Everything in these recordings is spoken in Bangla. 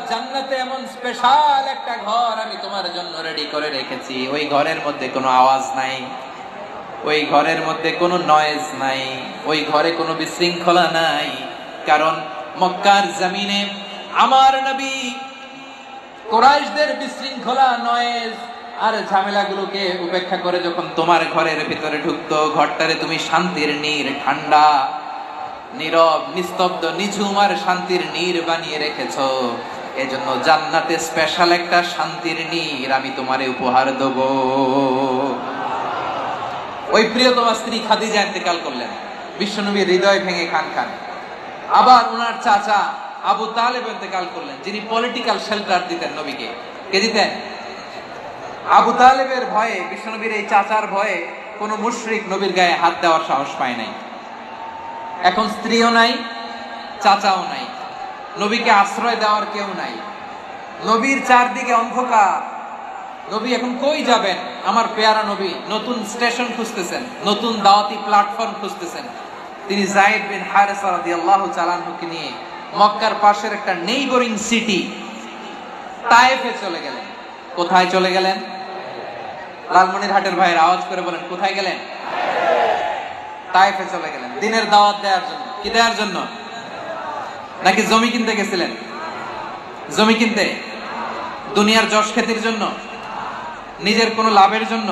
জান্নাতে এমন স্পেশাল একটা ঘর আমি তোমার জন্য রেডি করে রেখেছি। ওই ঘরের মধ্যে কোনো আওয়াজ নাই, ওই ঘরের মধ্যে কোনো নয়েজ নাই, ওই ঘরে কোনো বিশৃঙ্খলা নাই। কারণ মক্কার জমিনে আমার নবী কুরাইশদের বিশৃঙ্খলা, নয়েজ আর ঝামেলাগুলোকে উপেক্ষা করে যখন তোমার ঘরের ভিতরে ঢুকতো, ঘরটারে তুমি শান্তির নীর, ঠান্ডা, নীরব, নিস্তব্ধ, নিঝুম আর শান্তির নীর বানিয়ে রেখেছো। এজন্য জান্নাতে স্পেশাল একটা শান্তির নীর আমি তোমারে উপহার দেব। ওই প্রিয়তমা স্ত্রী খাদিজা ইন্তেকাল করলেন, বিশ্বনবীর হৃদয় ভেঙে খান খান। আবার ওনার চাচা আবু তালেব ইন্তেকাল করলেন, যিনি পলিটিক্যাল শেল্টার দিতেন নবীকে। কে দিতেন? আবু তালেবের ভয়ে, বিশ্বনবীর এই চাচার ভয়ে কোন মুশরিক নবীর গায়ে হাত দেওয়ার সাহস পায় নাই। এখন স্ত্রীও নাই, চাচাও নাই, নবীকে আশ্রয় দেওয়ার কেউ নাই। নবীর চারদিকে অন্ধকার। নবী এখন কই যাবেন? আমার পেয়ারা নবী নতুন স্টেশন খুঁজতেছেন, নতুন দাওয়াতি প্ল্যাটফর্ম খুঁজতেছেন। তিনি যায়েদ বিন হারেসা রাদিয়াল্লাহু তাআলা আনহুকে নিয়ে মক্কার পাশের একটা নেইবরিং সিটি তায়েফে চলে গেলেন। কোথায় চলে গেলেন? লালমনিরহাটের ভাইয়ের আওয়াজ করে বলেন, কোথায় গেলেন? তায়েফে চলে গেলেন দিনের দাওয়াত দেওয়ার জন্য। কি দেওয়ার জন্য? নাকি জমি কিনতে গেছিলেন? জমি কিনতে, দুনিয়ার যশ খ্যাতির জন্য, নিজের কোনো লাভের জন্য?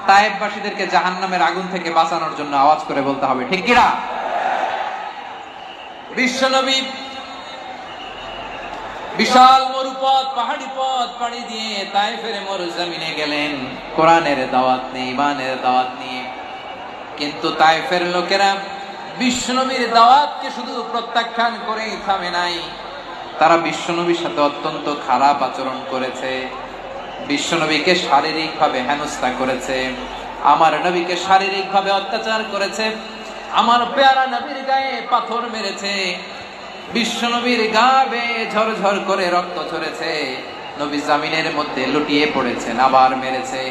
তায়েফবাসীদেরকে জাহান্নামের আগুন থেকে বাঁচানোর জন্য। আওয়াজ করে বলতে হবে, ঠিক কিনা? বিশ্বনবী বিশাল মরুপথ, পাহাড়ি পথ পাড়ি দিয়ে তায়েফের মরুজমিনে গেলেন কোরআনের দাওয়াত নিয়ে, ইমানের দাওয়াত নিয়ে। কিন্তু তায়েফের লোকেরা বিশ্বনবীর দাওয়াতকে শুধু প্রত্যাখ্যান করেই থামে নাই, তারা বিশ্বনবীর সাথে অত্যন্ত খারাপ আচরণ করেছে। বিশ্বনবীকে শারীরিকভাবে হেনস্থা করেছে, আমার নবীকে শারীরিকভাবে অত্যাচার করেছে, আমার পেয়ারা নবীর গায়ে পাথর মেরেছে, বিশ্বনবীর গা বেয়ে ঝরঝর করে রক্ত ঝরেছে, নবী জামিনের মধ্যে লুটিয়ে পড়েছেন, আবার মেরেছে।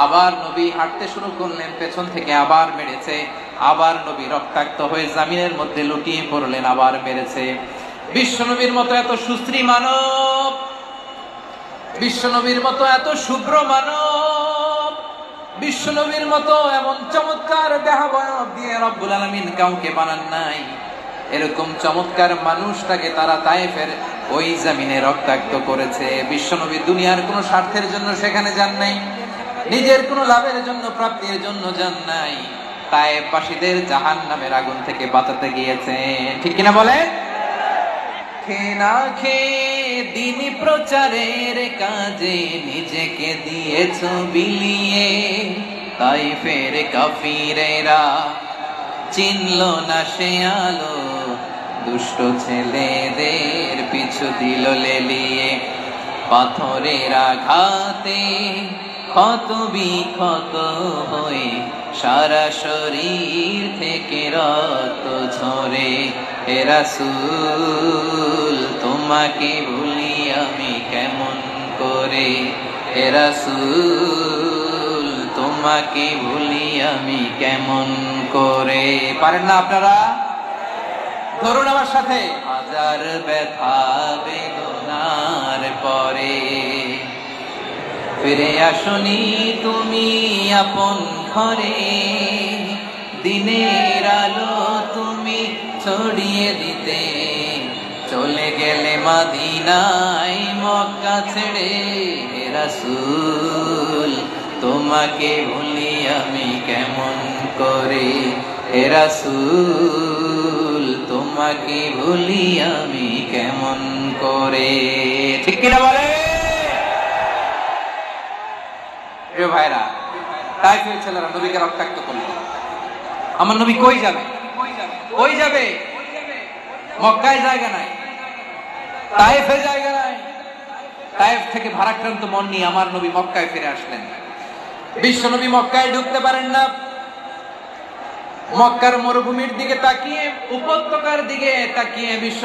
আবার নবী হাঁটতে শুরু করলেন, পেছন থেকে আবার মেরেছে। আবার নবী রক্তাক্ত হয়ে জামিনের মধ্যে লুটিয়ে পড়লেন, আবার মেরেছে। বিশ্বনবীর মতো এত সুশ্রী মানব, বিশ্বনবীর মতো এত শুভ্র মানব, বিশ্বনবীর মতো এমন চমৎকার দেহাবয়ব দিয়ে রব্বুল আলামিন কাউকে বানান নাই। এরকম চমৎকার মানুষটাকে তারা তায়েফের ওই জমিনে রক্তাক্ত করেছে। বিশ্বনবী দুনিয়ার কোনো স্বার্থের জন্য সেখানে যান নাই, নিজের কোনো লাভের জন্য, প্রাপ্তির জন্য যান নাই, তায়েফবাসীদের জাহান্নামের আগুন থেকে বাঁচাতে গিয়েছেন। ঠিক কিনা বলে? খেয়ে না খেয়ে দিন প্রচারের কাজে নিজেকে দিয়েছ বিলিয়ে, তায়েফের কাফিরেরা চিনল না সে আলো, দুষ্ট ছেলেদের পিছু দিল লেলিয়ে। পাথরের আঘাতে ক্ষত বিক্ষত হয়ে সারা শরীর থেকে রক্ত ঝরে। হে রাসূল তোমাকে ভুলি আমি কেমন করে, হে রাসূল তোমাকে ভুলি আমি কেমন করে। পারেন না আপনারা? ধরুন আমার সাথে। হাজার ব্যথা বেদনার পরে ফিরে আসনি তুমি আপন ঘরে, দিনের আলো তুমি ছড়িয়ে দিতে চলে গেলে মদিনায় মক্কা ছেড়ে। হে রাসূল তোমাকে ভুলি আমি কেমন করে, হে রাসূল তোমাকে ভুলি আমি কেমন করে। ঠিক কিনা বলে? প্রিয় ভাইরা, তায়েফের ছেলেরা নবীকে রক্তাক্ত করল। আমার নবী কই যাবে? কই যাবে? মক্কায় জায়গা নাই, তায়েফে জায়গা নাই। তায়েফ থেকে ভারাক্রান্ত মন নিয়ে আমার নবী মক্কায় ফিরে আসলেন। বিশ্ব নবী মক্কায় ঢুকতে পারেন না। মক্কার মরুভূমির দিকে তাকিয়ে, উপত্যকার দিকে তাকিয়ে বিশ্ব